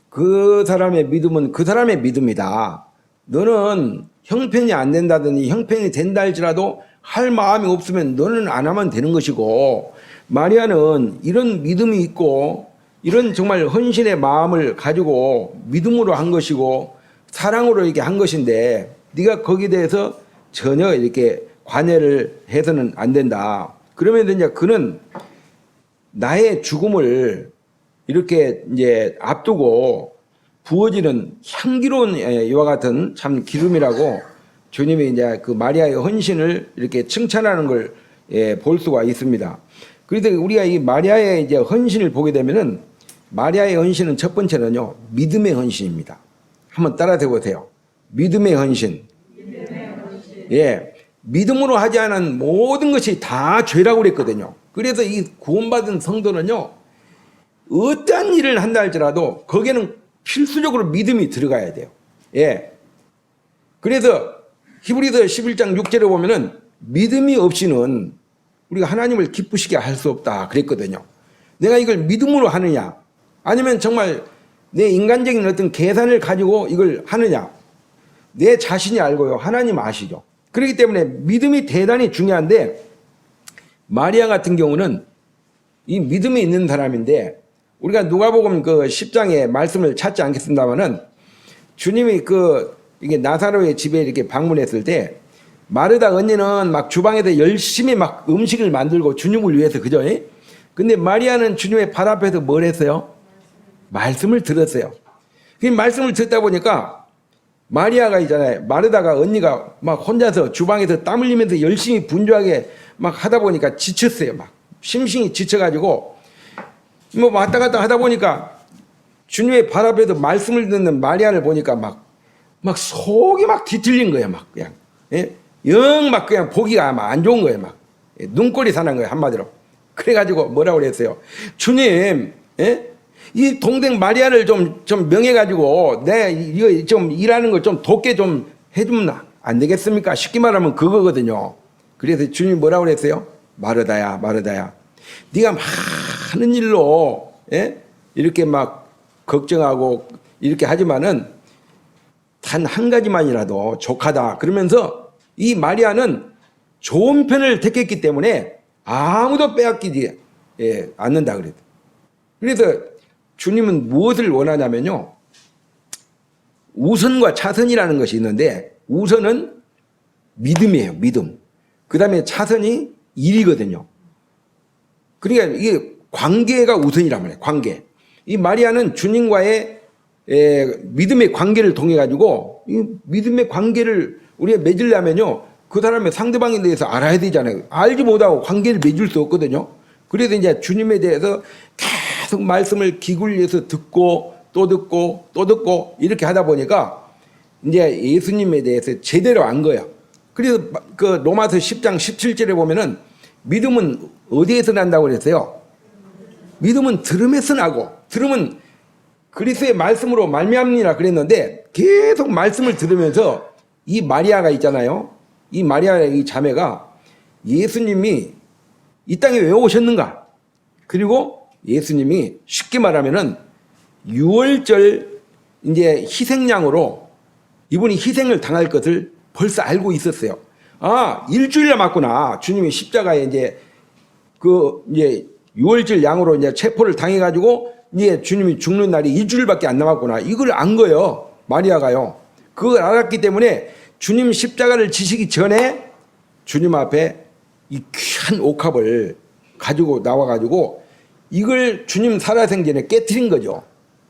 [SPEAKER 1] 그 사람의 믿음은 그 사람의 믿음이다. 너는 형편이 안 된다더니 형편이 된다 할지라도 할 마음이 없으면 너는 안 하면 되는 것이고, 마리아는 이런 믿음이 있고 이런 정말 헌신의 마음을 가지고 믿음으로 한 것이고 사랑으로 이렇게 한 것인데 네가 거기에 대해서 전혀 이렇게 관여를 해서는 안 된다. 그러면 이제 그는 나의 죽음을 이렇게 이제 앞두고 부어지는 향기로운 이와 같은 참 기름이라고 주님이 이제 그 마리아의 헌신을 이렇게 칭찬하는 걸 볼 수가 있습니다. 그래서 우리가 이 마리아의 이제 헌신을 보게 되면은 마리아의 헌신은 첫 번째는요, 믿음의 헌신입니다. 한번 따라해 보세요. 믿음의 헌신. 예. 믿음으로 하지 않은 모든 것이 다 죄라고 그랬거든요. 그래서 이 구원받은 성도는요, 어떠한 일을 한다 할지라도 거기에는 필수적으로 믿음이 들어가야 돼요. 예. 그래서 히브리서 11장 6절에 보면은 믿음이 없이는 우리가 하나님을 기쁘시게 할 수 없다 그랬거든요. 내가 이걸 믿음으로 하느냐, 아니면 정말 내 인간적인 어떤 계산을 가지고 이걸 하느냐, 내 자신이 알고요, 하나님 아시죠. 그렇기 때문에 믿음이 대단히 중요한데, 마리아 같은 경우는 이 믿음이 있는 사람인데, 우리가 누가복음 그 10장의 말씀을 찾지 않겠습니다만은 주님이 이게 나사로의 집에 이렇게 방문했을 때 마르다 언니는 막 주방에서 열심히 막 음식을 만들고 주님을 위해서, 그죠? 근데 마리아는 주님의 발 앞에서 뭘 했어요? 말씀을 들었어요. 그 말씀을 듣다 보니까 마리아가 있잖아요. 마르다가 언니가 막 혼자서 주방에서 땀 흘리면서 열심히 분주하게 막 하다 보니까 지쳤어요. 막 심신이 지쳐가지고 뭐 왔다 갔다 하다 보니까 주님의 발 앞에서 말씀을 듣는 마리아를 보니까 막 속이 막 뒤틀린 거예요. 막 그냥. 예? 영 막 그냥 보기가 막 안 좋은 거예요. 막. 예? 눈꼴이 사는 거예요. 한마디로. 그래가지고 뭐라고 그랬어요? 주님, 예? 이 동생 마리아를 좀 명해가지고 이거 좀 일하는 거 좀 돕게 좀 해주면 안 되겠습니까? 쉽게 말하면 그거거든요. 그래서 주님이 뭐라고 그랬어요? 마르다야, 마르다야. 네가 많은 일로, 예? 이렇게 막 걱정하고 이렇게 하지만은 단 한 가지만이라도 족하다. 그러면서 이 마리아는 좋은 편을 택했기 때문에 아무도 빼앗기지 않는다 그랬어요. 그래서 주님은 무엇을 원하냐면요, 우선과 차선이라는 것이 있는데 우선은 믿음이에요. 믿음. 그 다음에 차선이 일이거든요. 그러니까 이게 관계가 우선이란 말이에요. 관계. 이 마리아는 주님과의 믿음의 관계를 통해 가지고 이 믿음의 관계를 우리가 맺으려면요, 그 사람의 상대방에 대해서 알아야 되잖아요. 알지 못하고 관계를 맺을 수 없거든요. 그래서 이제 주님에 대해서 계속 말씀을 기울여서 듣고 또 듣고 또 듣고 이렇게 하다 보니까 이제 예수님에 대해서 제대로 안 거예요. 그래서 그 로마서 10장 17절에 보면은 믿음은 어디에서 난다고 그랬어요? 믿음은 들음에서 나고, 들음은 그리스도의 말씀으로 말미암니라 그랬는데 계속 말씀을 들으면서 이 마리아가 있잖아요. 이 마리아의 이 자매가 예수님이 이 땅에 왜 오셨는가? 그리고 예수님이 쉽게 말하면은 유월절 이제 희생양으로 이분이 희생을 당할 것을 벌써 알고 있었어요. 아, 일주일 남았구나. 주님이 십자가에 이제 이제 유월절 양으로 이제 체포를 당해가지고 이제 주님이 죽는 날이 일주일밖에 안 남았구나. 이걸 안 거예요. 마리아가요. 그걸 알았기 때문에 주님 십자가를 지시기 전에 주님 앞에 이 귀한 옥합을 가지고 나와가지고 이걸 주님 살아생전에 깨트린 거죠.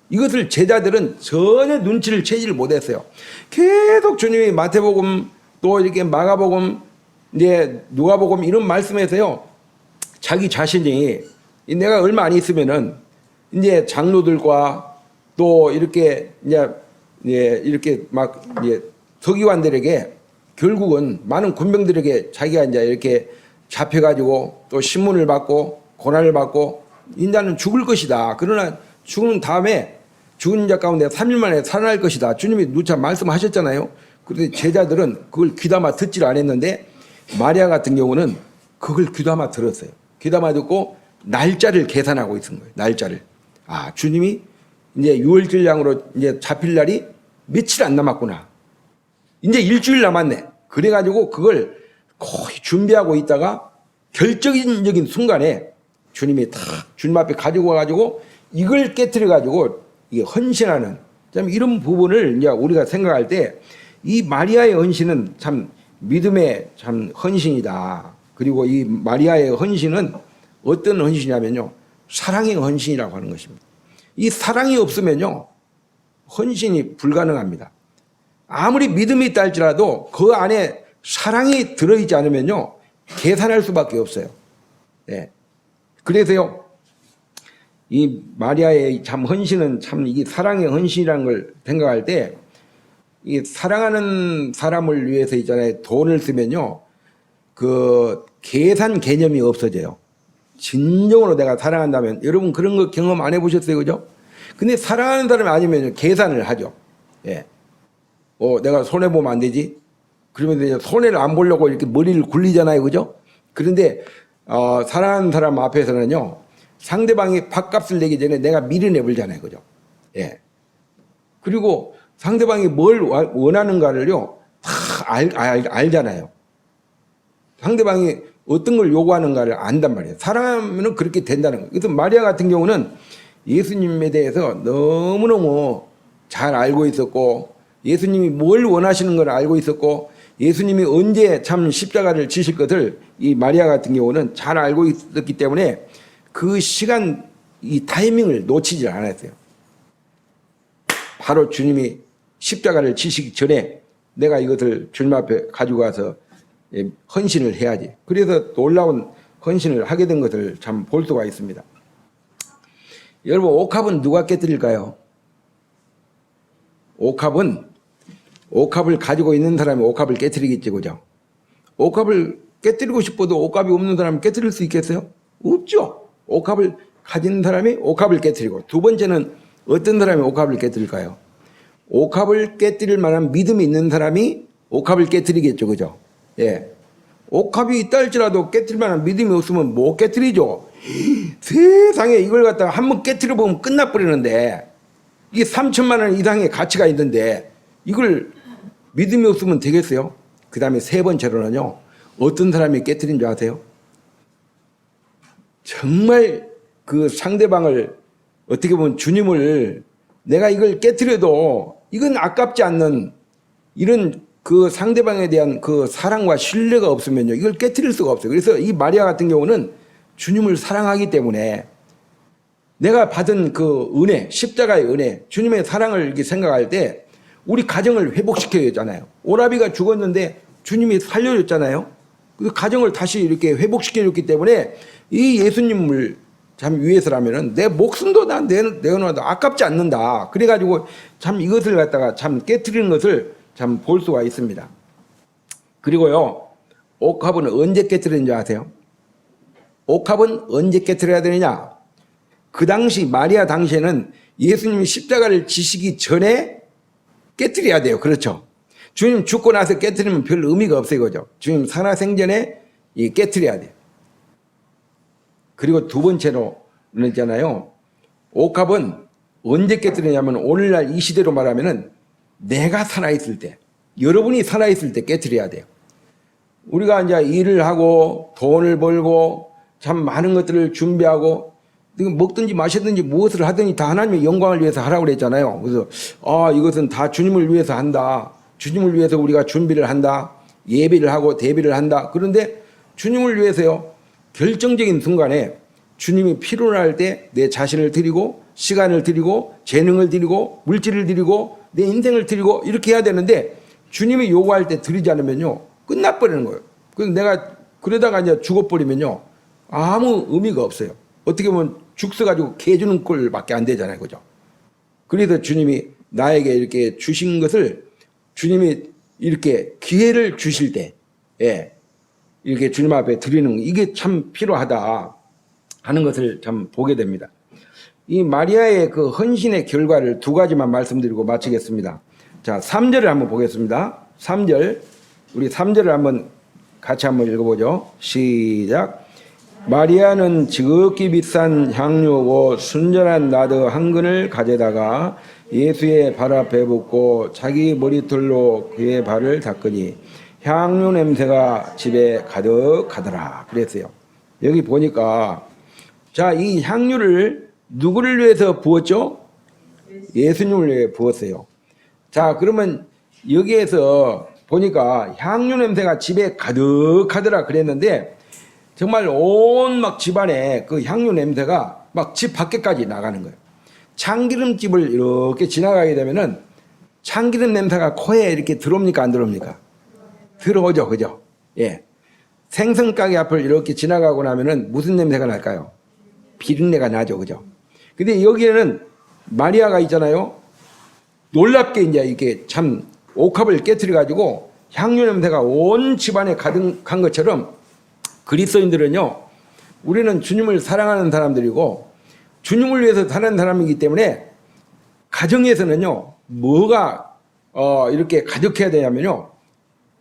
[SPEAKER 1] 이것을 제자들은 전혀 눈치를 채지를 못했어요. 계속 주님이 마태복음 또 이렇게 마가복음 이제 누가복음 이런 말씀에서요, 자기 자신이 내가 얼마 안 있으면은 이제 장로들과 또 이렇게 이제 이렇게 막 이제 서기관들에게 결국은 많은 군병들에게 자기가 이제 이렇게 잡혀가지고 또 신문을 받고 고난을 받고 인자는 죽을 것이다. 그러나 죽은 다음에 죽은 자 가운데 3일 만에 살아날 것이다. 주님이 누차 말씀하셨잖아요. 그런데 제자들은 그걸 귀담아 듣질 않았는데 마리아 같은 경우는 그걸 귀담아 들었어요. 귀담아 듣고 날짜를 계산하고 있은 거예요. 날짜를. 아, 주님이 이제 유월절량으로 이제 잡힐 날이 며칠 안 남았구나. 이제 일주일 남았네. 그래가지고 그걸 거의 준비하고 있다가 결정적인 순간에 주님이 다 주님 앞에 가지고 와가지고 이걸 깨뜨려가지고 이게 헌신하는 참 이런 부분을 이제 우리가 생각할 때 이 마리아의 헌신은 참 믿음의 참 헌신이다. 그리고 이 마리아의 헌신은 어떤 헌신이냐면요. 사랑의 헌신이라고 하는 것입니다. 이 사랑이 없으면요. 헌신이 불가능합니다. 아무리 믿음이 있다 할지라도 그 안에 사랑이 들어있지 않으면요. 계산할 수밖에 없어요. 네. 그래서요. 이 마리아의 참 헌신은 참 이게 사랑의 헌신이라는 걸 생각할 때 이 사랑하는 사람을 위해서 있잖아요. 돈을 쓰면요. 그 계산 개념이 없어져요. 진정으로 내가 사랑한다면 여러분 그런 거 경험 안 해보셨어요, 그죠? 근데 사랑하는 사람이 아니면 계산을 하죠. 예. 내가 손해 보면 안 되지. 그러면 이제 손해를 안 보려고 이렇게 머리를 굴리잖아요, 그죠? 그런데 사랑하는 사람 앞에서는요, 상대방이 밥값을 내기 전에 내가 미리 내버리잖아요, 그죠? 예. 그리고 상대방이 뭘 원하는가를요, 다 알잖아요. 상대방이 어떤 걸 요구하는가를 안단 말이에요. 사랑하면 그렇게 된다는 거예요. 그래서 마리아 같은 경우는 예수님에 대해서 너무너무 잘 알고 있었고, 예수님이 뭘 원하시는 걸 알고 있었고, 예수님이 언제 참 십자가를 지실 것을 이 마리아 같은 경우는 잘 알고 있었기 때문에 그 시간, 이 타이밍을 놓치지 않았어요. 바로 주님이 십자가를 지시기 전에 내가 이것을 주님 앞에 가지고 가서 헌신을 해야지. 그래서 놀라운 헌신을 하게 된 것을 참 볼 수가 있습니다. 여러분, 옥합은 누가 깨뜨릴까요? 옥합을 가지고 있는 사람이 옥합을 깨뜨리겠지, 그죠? 옥합을 깨뜨리고 싶어도 옥합이 없는 사람은 깨뜨릴 수 있겠어요? 없죠. 옥합을 가진 사람이 옥합을 깨뜨리고, 두 번째는 어떤 사람이 옥합을 깨뜨릴까요? 옥합을 깨뜨릴 만한 믿음이 있는 사람이 옥합을 깨뜨리겠죠, 그죠? 예. 옥합이 있다 할지라도 깨뜨릴 만한 믿음이 없으면 못 깨뜨리죠. 세상에 이걸 갖다가 한번 깨뜨려 보면 끝나버리는데, 이게 3천만 원 이상의 가치가 있는데, 이걸 믿음이 없으면 되겠어요? 그 다음에 세 번째로는요, 어떤 사람이 깨뜨린 줄 아세요? 정말 그 상대방을, 어떻게 보면 주님을 내가 이걸 깨뜨려도 이건 아깝지 않는 이런 그 상대방에 대한 그 사랑과 신뢰가 없으면요, 이걸 깨뜨릴 수가 없어요. 그래서 이 마리아 같은 경우는 주님을 사랑하기 때문에 내가 받은 그 은혜, 십자가의 은혜, 주님의 사랑을 이렇게 생각할 때 우리 가정을 회복시켜야 되잖아요. 오라비가 죽었는데 주님이 살려줬잖아요. 그 가정을 다시 이렇게 회복시켜줬기 때문에 이 예수님을 참 위해서라면은 내 목숨도 난 내어놔도 아깝지 않는다. 그래가지고 참 이것을 갖다가 참 깨뜨리는 것을 참 볼 수가 있습니다. 그리고요, 옥합은 언제 깨뜨리는지 아세요? 옥합은 언제 깨뜨려야 되느냐? 그 당시 마리아 당시에는 예수님이 십자가를 지시기 전에 깨뜨려야 돼요. 그렇죠? 주님 죽고 나서 깨뜨리면 별 의미가 없어요. 그죠? 주님 살아생전에 깨뜨려야 돼요. 그리고 두 번째로는 있잖아요. 옥합은 언제 깨뜨리냐면 오늘날 이 시대로 말하면은 내가 살아있을 때, 여러분이 살아있을 때 깨뜨려야 돼요. 우리가 이제 일을 하고 돈을 벌고 참 많은 것들을 준비하고 먹든지 마시든지 무엇을 하든지 다 하나님의 영광을 위해서 하라고 그랬잖아요. 그래서 이것은 다 주님을 위해서 한다. 주님을 위해서 우리가 준비를 한다. 예배를 하고 대비를 한다. 그런데 주님을 위해서요, 결정적인 순간에 주님이 필요로 할 때 내 자신을 드리고 시간을 드리고 재능을 드리고 물질을 드리고 내 인생을 드리고 이렇게 해야 되는데 주님이 요구할 때 드리지 않으면요, 끝나버리는 거예요. 그래서 내가 그러다가 이제 죽어버리면요, 아무 의미가 없어요. 어떻게 보면 죽서가지고 개 주는 꼴밖에 안 되잖아요. 그죠? 그래서 주님이 나에게 이렇게 주신 것을 주님이 이렇게 기회를 주실 때, 이렇게 주님 앞에 드리는 거, 이게 참 필요하다 하는 것을 참 보게 됩니다. 이 마리아의 그 헌신의 결과를 두 가지만 말씀드리고 마치겠습니다. 자, 3절을 한번 보겠습니다. 3절. 우리 3절을 한번 같이 한번 읽어보죠. 시작. 마리아는 지극히 비싼 향료고 순전한 나드 한 근을 가져다가 예수의 발 앞에 붓고 자기 머리털로 그의 발을 닦으니 향료 냄새가 집에 가득하더라. 그랬어요. 여기 보니까 자, 이 향유를 누구를 위해서 부었죠? 예수님을 위해 부었어요. 자, 그러면 여기에서 보니까 향유 냄새가 집에 가득하더라 그랬는데 정말 온 막 집안에 그 향유 냄새가 막 집 밖에까지 나가는 거예요. 참기름집을 이렇게 지나가게 되면은 참기름 냄새가 코에 이렇게 들어옵니까? 안 들어옵니까? 들어오죠. 그죠? 예. 생선가게 앞을 이렇게 지나가고 나면은 무슨 냄새가 날까요? 비린내가 나죠. 그죠? 근데 여기에는 마리아가 있잖아요. 놀랍게 이제 이렇게 참 옥합을 깨뜨려 가지고 향유 냄새가 온 집안에 가득한 것처럼 그리스도인들은요, 우리는 주님을 사랑하는 사람들이고 주님을 위해서 사는 사람이기 때문에 가정에서는요, 뭐가 이렇게 가득해야 되냐면요,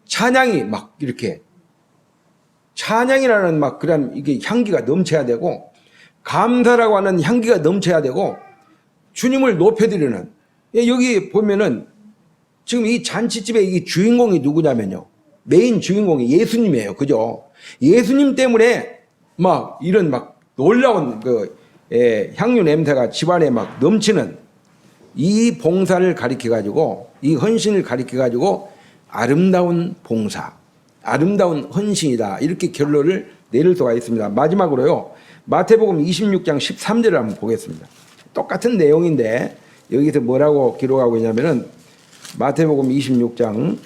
[SPEAKER 1] 찬양이 막 이렇게 찬양이라는 막 그런 이게 향기가 넘쳐야 되고 감사라고 하는 향기가 넘쳐야 되고 주님을 높여드리는, 여기 보면은 지금 이 잔치집의 이 주인공이 누구냐면요, 메인 주인공이 예수님이에요. 그죠? 예수님 때문에 막 이런 막 놀라운 그 향유 냄새가 집안에 막 넘치는 이 봉사를 가리켜 가지고, 이 헌신을 가리켜 가지고 아름다운 봉사, 아름다운 헌신이다, 이렇게 결론을 내릴 수가 있습니다. 마지막으로요, 마태복음 26장 13절을 한번 보겠습니다. 똑같은 내용인데 여기서 뭐라고 기록하고 있냐면은 마태복음 26장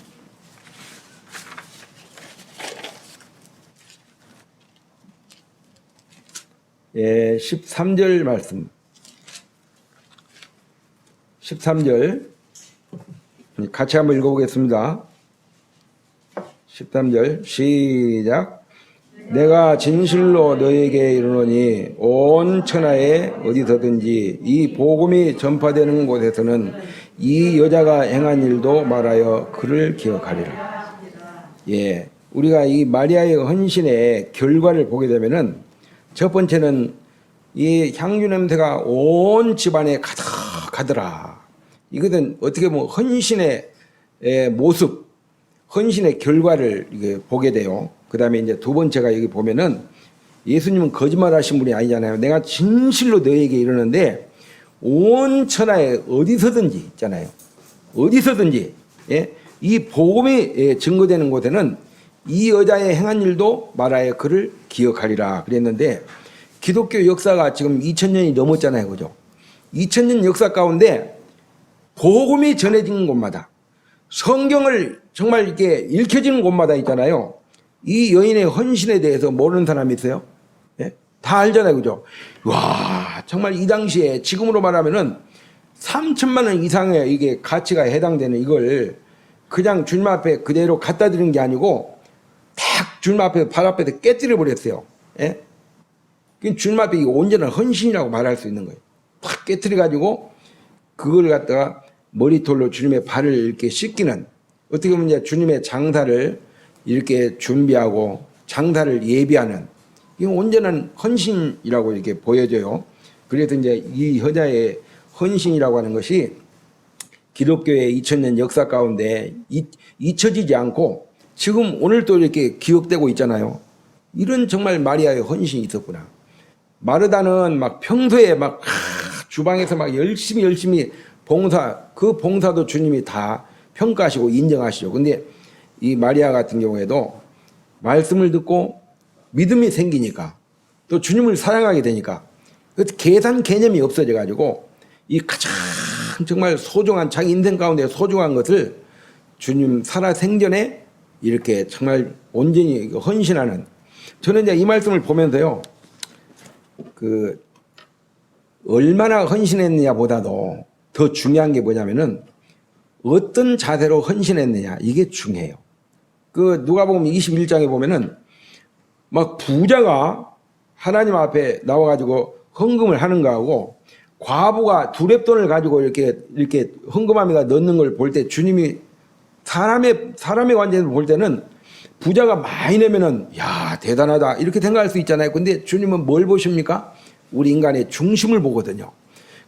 [SPEAKER 1] 13절 말씀. 13절 같이 한번 읽어보겠습니다. 13절 시작. 내가 진실로 너에게 이르노니 온 천하에 어디서든지 이 복음이 전파되는 곳에서는 이 여자가 행한 일도 말하여 그를 기억하리라. 예, 우리가 이 마리아의 헌신의 결과를 보게 되면은 첫 번째는 이 향유 냄새가 온 집안에 가득하더라. 이것은 어떻게 보면 헌신의 모습, 헌신의 결과를 보게 돼요. 그 다음에 이제 두 번째가 여기 보면은 예수님은 거짓말하신 분이 아니잖아요. 내가 진실로 너에게 이르는데 온 천하에 어디서든지 있잖아요. 어디서든지, 예? 이 복음이 증거되는 곳에는 이 여자의 행한 일도 말하여 그를 기억하리라 그랬는데, 기독교 역사가 지금 2000년이 넘었잖아요. 그죠? 2000년 역사 가운데 복음이 전해진 곳마다, 성경을 정말 이렇게 읽혀지는 곳마다 있잖아요. 이 여인의 헌신에 대해서 모르는 사람이 있어요? 예? 다 알잖아요. 그죠? 와, 정말 이 당시에 지금으로 말하면은 3천만 원 이상의 이게 가치가 해당되는 이걸 그냥 주님 앞에 그대로 갖다 드리는 게 아니고 딱 주님 앞에 발 앞에서 깨뜨려 버렸어요. 예? 주님 앞에 온전한 헌신이라고 말할 수 있는 거예요. 팍 깨뜨려 가지고 그걸 갖다가 머리털로 주님의 발을 이렇게 씻기는, 어떻게 보면 이제 주님의 장사를 이렇게 준비하고 장사를 예비하는, 이 온전한 헌신이라고 이렇게 보여져요. 그래서 이제 이 여자의 헌신이라고 하는 것이 기독교의 2000년 역사 가운데 잊혀지지 않고 지금 오늘도 이렇게 기억되고 있잖아요. 이런 정말 마리아의 헌신이 있었구나. 마르다는 막 평소에 막 주방에서 막 열심히 봉사, 그 봉사도 주님이 다 평가하시고 인정하시죠. 근데 이 마리아 같은 경우에도 말씀을 듣고 믿음이 생기니까, 또 주님을 사랑하게 되니까 그 계산 개념이 없어져 가지고 이 가장 정말 소중한, 자기 인생 가운데 소중한 것을 주님 살아 생전에 이렇게 정말 온전히 헌신하는, 저는 이제 이 말씀을 보면서요, 그 얼마나 헌신했느냐 보다도 더 중요한 게 뭐냐면은 어떤 자세로 헌신했느냐, 이게 중요해요. 그 누가복음 21장에 보면은 막 부자가 하나님 앞에 나와가지고 헌금을 하는 거하고 과부가 두렙돈을 가지고 이렇게 헌금함에다 넣는 걸 볼 때 주님이 사람의 관점에서 볼 때는 부자가 많이 내면은 야 대단하다 이렇게 생각할 수 있잖아요. 근데 주님은 뭘 보십니까? 우리 인간의 중심을 보거든요.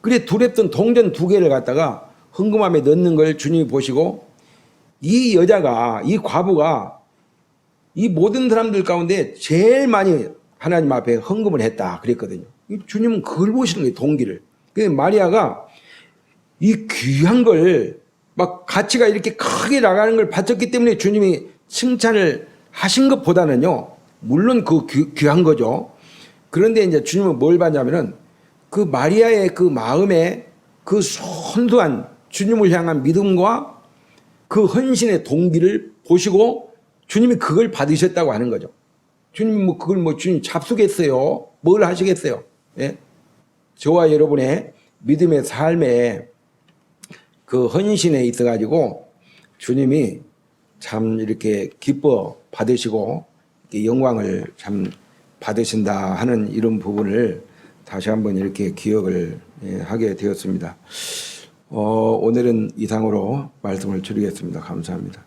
[SPEAKER 1] 그래 두렙돈 동전 2개를 갖다가 헌금함에 넣는 걸 주님이 보시고 이 여자가 이 과부가 이 모든 사람들 가운데 제일 많이 하나님 앞에 헌금을 했다 그랬거든요. 주님은 그걸 보시는 거예요. 동기를. 근데 마리아가 이 귀한 걸 막 가치가 이렇게 크게 나가는 걸 바쳤기 때문에 주님이 칭찬을 하신 것보다는요. 물론 그 귀한 거죠. 그런데 이제 주님은 뭘 봤냐면은 그 마리아의 그 마음에 그 순수한 주님을 향한 믿음과 그 헌신의 동기를 보시고 주님이 그걸 받으셨다고 하는 거죠. 주님이 뭐 그걸 뭐 주님 잡수겠어요? 뭘 하시겠어요? 예? 저와 여러분의 믿음의 삶에 그 헌신에 있어가지고 주님이 참 이렇게 기뻐 받으시고 영광을 참 받으신다 하는 이런 부분을 다시 한번 이렇게 기억을 하게 되었습니다. 오늘은 이상으로 말씀을 줄이겠습니다. 감사합니다.